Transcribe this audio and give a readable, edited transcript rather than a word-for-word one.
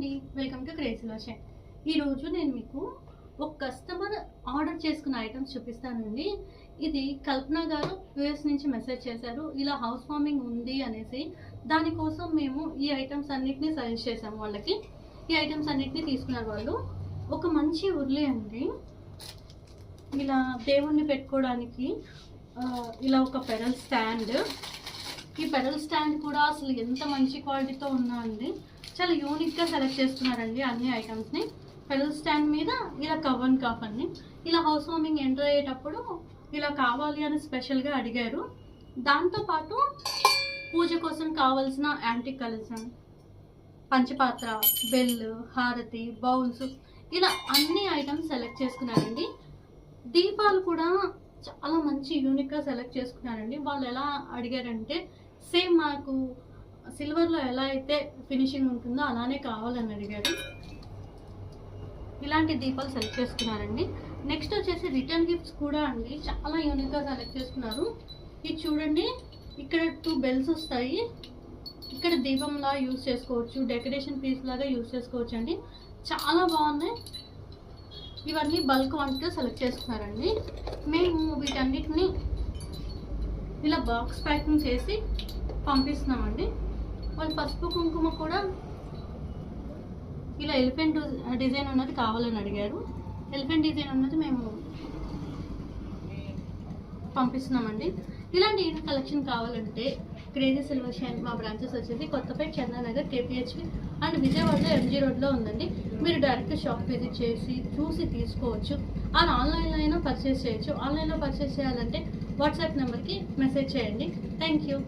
అండి, welcome to crazy lotion. ఈరోజు నేను మీకు ఒక కస్టమర్ ఆర్డర్ చేసుకున్న ఐటమ్స్ చూపిస్తానండి. ఇది కల్పన గారు యూఎస్ నుంచి మెసేజ్ చేశారు, ఇలా హౌస్ వార్మింగ్ ఉంది అనేసి. దానికోసం మేము ఈ ఐటమ్స్ అన్నిటినీ సజెస్ట్ చేసాము వాళ్ళకి. ఈ ఐటమ్స్ అన్నిటినీ తీసుకున్నారు వాళ్ళు. ఒక మంచి ఉర్లి అండి, ఇలా దేవుణ్ణి పెట్టుకోవడానికి ఇలా ఒక పెరల్ స్టాండ్. ఈ పెరల్ స్టాండ్ కూడా అసలు ఎంత మంచి క్వాలిటీతో ఉందా అండి, చాలా యూనిక్గా సెలెక్ట్ చేస్తున్నారండి అన్ని ఐటమ్స్ని. పెరల్ స్టాండ్ మీద ఇలా కవ్ అండ్ కాఫ్ అండి, ఇలా హౌస్ వార్మింగ్ ఎంటర్ అయ్యేటప్పుడు ఇలా కావాలి అని స్పెషల్గా అడిగారు. దాంతోపాటు పూజ కోసం కావాల్సిన యాంటిక్ కలెక్షన్, పంచపాత్ర, బెల్, హారతి, బౌల్స్, ఇలా అన్ని ఐటమ్స్ సెలెక్ట్ చేసుకున్నారండి. దీపాలు కూడా చాలా మంచి యూనిక్గా సెలెక్ట్ చేసుకున్నారండి. వాళ్ళు ఎలా అడిగారంటే, సేమ్ మాకు సిల్వర్లో ఎలా అయితే ఫినిషింగ్ ఉంటుందో అలానే కావాలని అడిగారు. ఇలాంటి దీపాలు సెలెక్ట్ చేసుకున్నారండి. నెక్స్ట్ వచ్చేసి రిటర్న్ గిఫ్ట్స్ కూడా అండి, చాలా యూనిక్గా సెలెక్ట్ చేసుకున్నారు. ఇది చూడండి, ఇక్కడ 2 బెల్స్ వస్తాయి. ఇక్కడ దీపంలా యూజ్ చేసుకోవచ్చు, డెకరేషన్ పీస్ లాగా యూజ్ చేసుకోవచ్చు అండి. చాలా బాగున్నాయి. ఇవన్నీ బల్క్ క్వాంటిటీగా సెలెక్ట్ చేసుకున్నారండి. మేము వీటన్నిటిని ఇలా బాక్స్ ప్యాకింగ్ చేసి పంపిస్తున్నామండి. వాళ్ళు పసుపు కుంకుమ కూడా ఇలా ఎలిఫెంట్ డిజైన్ ఉన్నది కావాలని అడిగారు. ఎలిఫెంట్ డిజైన్ ఉన్నది మేము పంపిస్తున్నామండి. ఇలాంటి కలెక్షన్ కావాలంటే క్రేజీ సిల్వర్ షైన్ మా బ్రాంచెస్ వచ్చేసి కొత్తపేట, చందానగర్, కేపీహెచ్పి అండ్ విజయవాడలో ఎంజీ రోడ్లో ఉందండి. మీరు డైరెక్ట్ షాప్ విజిట్ చేసి చూసి తీసుకోవచ్చు. అండ్ ఆన్లైన్లో అయినా పర్చేస్ చేయొచ్చు. ఆన్లైన్లో పర్చేస్ చేయాలంటే వాట్సాప్ నెంబర్కి మెసేజ్ చేయండి. Thank you.